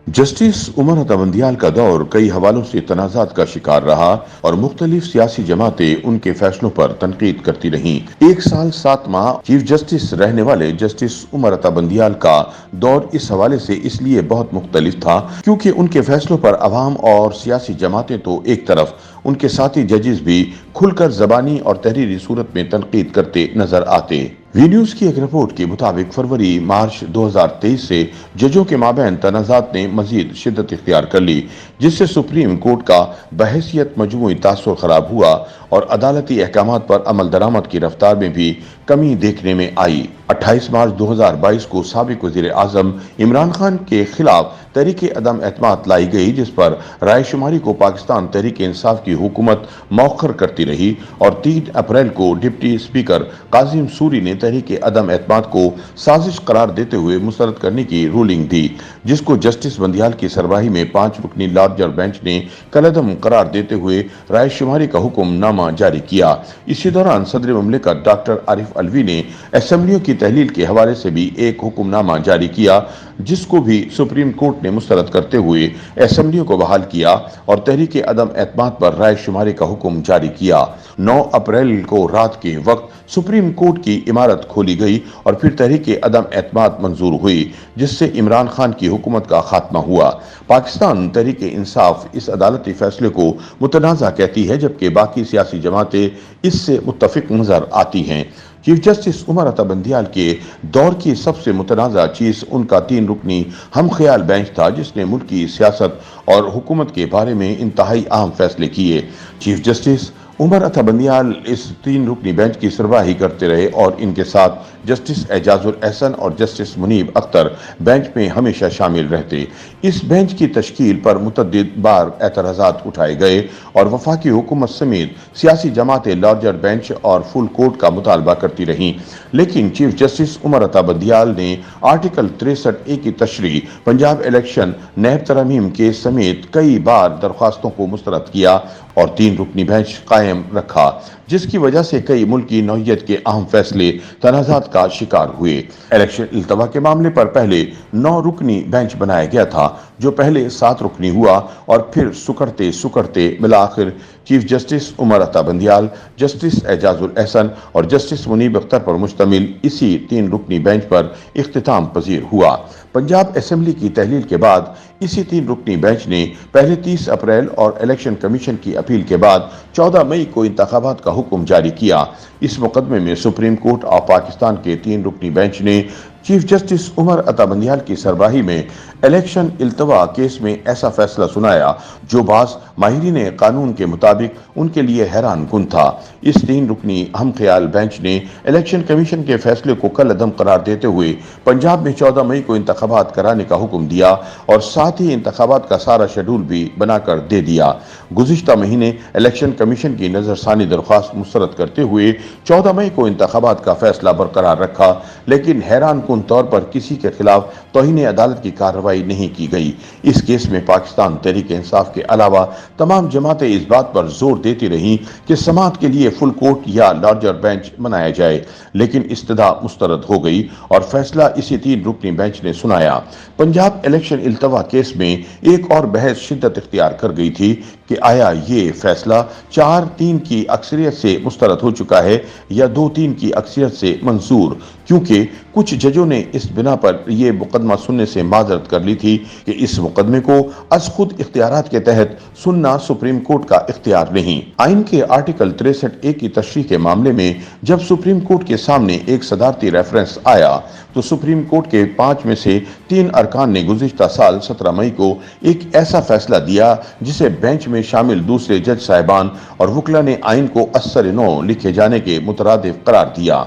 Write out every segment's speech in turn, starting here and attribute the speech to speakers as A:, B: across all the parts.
A: Justice Umar Ata Bandial کا دور کئی حوالوں سے تنازعات کا شکار رہا اور مختلف سیاسی جماعتیں ان کے فیصلوں پر تنقید کرتی رہیں۔ 1 سال 7 ماہ چیف جسٹس رہنے والے جسٹس عمر عطا بندیال کا دور اس حوالے سے اس لیے بہت مختلف تھا کیونکہ ان کے فیصلوں پر عوام اور سیاسی جماعتیں تو ایک طرف، ان کے ساتھی ججز بھی کھل کر زبانی اور تحریری صورت میں تنقید کرتے نظر آتے۔ وی نیوز کی ایک رپورٹ کے مطابق فروری مارچ 2023 سے ججوں کے مابین تنازعات نے مزید شدت اختیار کر لی، جس سے سپریم کورٹ کا بحیثیت مجموعی تاثر خراب ہوا اور عدالتی احکامات پر عمل درآمد کی رفتار میں بھی کمی دیکھنے میں آئی۔ 28 مارچ 2022 کو سابق وزیر اعظم عمران خان کے خلاف تحریک عدم اعتماد لائی گئی، جس پر رائے شماری کو پاکستان تحریک انصاف کی حکومت مؤخر کرتی رہی اور 3 اپریل کو ڈپٹی اسپیکر قاسم سوری نے تحریک عدم اعتماد کو سازش قرار دیتے ہوئے مسترد کرنے کی رولنگ دی، جس کو جسٹس بندیال کی سربراہی میں 5 رکنی لارجر بینچ نے کالعدم قرار دیتے ہوئے رائے شماری کا حکم نامہ جاری کیا۔ اسی دوران صدر مملکت ڈاکٹر عارف علوی نے اسمبلیوں کی تحلیل کے حوالے سے بھی ایک حکم نامہ جاری کیا، جس کو بھی سپریم کورٹ نے مسترد کرتے ہوئے اسمبلیوں کو بحال کیا اور تحریک عدم اعتماد پر رائے شماری کا حکم جاری کیا۔ 9 اپریل کو رات کے وقت سپریم کورٹ کی عمارت کھولی گئی اور پھر تحریک عدم اعتماد منظور ہوئی، جس سے عمران خان کی حکومت کا خاتمہ ہوا۔ پاکستان تحریک انصاف اس عدالتی فیصلے کو متنازع کہتی ہے، جبکہ باقی سیاسی جماعتیں اس سے متفق نظر آتی ہیں۔ چیف جسٹس عمر عطا بندیال کے دور کی سب سے متنازع چیز ان کا 3 رکنی ہم خیال بینچ تھا، جس نے ملک کی سیاست اور حکومت کے بارے میں انتہائی اہم فیصلے کیے۔ چیف جسٹس عمر عطا بندیال اس 3 رکنی بینچ کی سربراہی کرتے رہے اور ان کے ساتھ جسٹس اعجاز الاحسن اور جسٹس منیب اختر بینچ میں ہمیشہ شامل رہتے۔ اس بینچ کی تشکیل پر متعدد بار اعتراضات اٹھائے گئے اور وفاقی حکومت سمیت سیاسی جماعتیں لارجر بینچ اور فل کورٹ کا مطالبہ کرتی رہیں، لیکن چیف جسٹس عمر عطا بندیال نے آرٹیکل 63A کی تشریح، پنجاب الیکشن نیب ترمیم کیس سمیت کئی بار درخواستوں کو مسترد کیا اور 3 رکنی بینچ قائم رکھا، جس کی وجہ سے کئی ملکی نوعیت کے اہم فیصلے تنازعات کا شکار ہوئے۔ الیکشن التوا کے معاملے پر پہلے 9 رکنی بینچ بنایا گیا تھا، جو پہلے 7 رکنی ہوا اور پھر سکڑتے بالآخر chief justice Umar Ata Bandial, justice Ijaz ul Ahsan اور جسٹس منیب اختر پر مشتمل اسی 3 رکنی بینچ پر اختتام پذیر ہوا۔ پنجاب اسمبلی کی تحلیل کے بعد اسی 3 رکنی بینچ نے پہلے 30 اپریل اور الیکشن کمیشن کی اپیل کے بعد 14 مئی کو انتخابات کا حکم جاری کیا۔ اس مقدمے میں سپریم کورٹ آف پاکستان کے 3 رکنی بینچ نے چیف جسٹس عمر عطا بندیال کی سربراہی میں الیکشن التوا کیس میں ایسا فیصلہ سنایا جو بعض ماہرین قانون کے مطابق ان کے لیے حیران کن تھا۔ اس 3 رکنی ہم خیال بینچ نے الیکشن کمیشن کے فیصلے کو کالعدم قرار دیتے ہوئے پنجاب میں 14 مئی کو انتخابات کرانے کا حکم دیا اور ساتھ ہی انتخابات کا سارا شیڈول بھی بنا کر دے دیا۔ گزشتہ مہینے الیکشن کمیشن کی نظر ثانی درخواست مسترد کرتے ہوئے 14 مئی کو انتخابات کا فیصلہ برقرار رکھا، لیکن حیران کن طور پر کسی کے خلاف توہین عدالت کی کارروائی نہیں کی گئی۔ اس کیس میں پاکستان تحریک انصاف کے علاوہ تمام جماعتیں اس بات پر زور دیتی رہیں کہ سماعت کے لیے فل کورٹ یا لارجر بینچ بنایا جائے، لیکن استدعا مسترد ہو گئی اور فیصلہ اسی 3 رکنی بینچ نے سنایا۔ پنجاب الیکشن التوا کیس میں ایک اور بحث شدت اختیار کر گئی تھی کہ آیا یہ فیصلہ 4-3 کی اکثریت سے مسترد ہو چکا ہے یا 2-3 کی اکثریت سے منظور، کیونکہ کچھ ججوں نے اس بنا پر یہ مقدمہ سننے سے معذرت کر لی تھی کہ اس مقدمے کو از خود اختیارات کے تحت سننا سپریم کورٹ کا اختیار نہیں۔ آئین کے آرٹیکل 63A کی تشریح کے معاملے میں جب سپریم کورٹ کے سامنے ایک صدارتی ریفرنس آیا تو سپریم کورٹ کے 5 میں سے 3 ارکان نے گزشتہ سال 17 مئی کو ایک ایسا فیصلہ دیا جسے بینچ میں شامل دوسرے جج صاحبان اور وکلاء نے آئین کو اثر نو لکھے جانے کے مترادف قرار دیا۔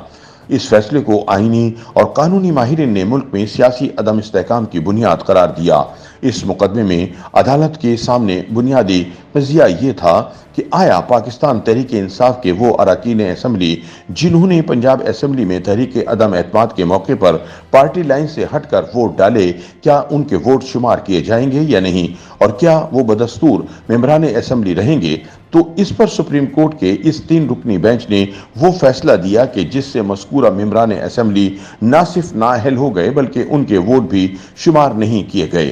A: اس فیصلے کو آئینی اور قانونی ماہرین نے ملک میں سیاسی عدم استحکام کی بنیاد قرار دیا۔ اس مقدمے میں عدالت کے سامنے بنیادی قضیہ یہ تھا کہ آیا پاکستان تحریک انصاف کے وہ اراکین اسمبلی جنہوں نے پنجاب اسمبلی میں تحریک عدم اعتماد کے موقع پر پارٹی لائن سے ہٹ کر ووٹ ڈالے، کیا ان کے ووٹ شمار کیے جائیں گے یا نہیں، اور کیا وہ بدستور ممبران اسمبلی رہیں گے؟ تو اس پر سپریم کورٹ کے اس 3 رکنی بینچ نے وہ فیصلہ دیا کہ جس سے مذکورہ ممبران اسمبلی نہ صرف نااہل ہو گئے بلکہ ان کے ووٹ بھی شمار نہیں کیے گئے۔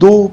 A: 2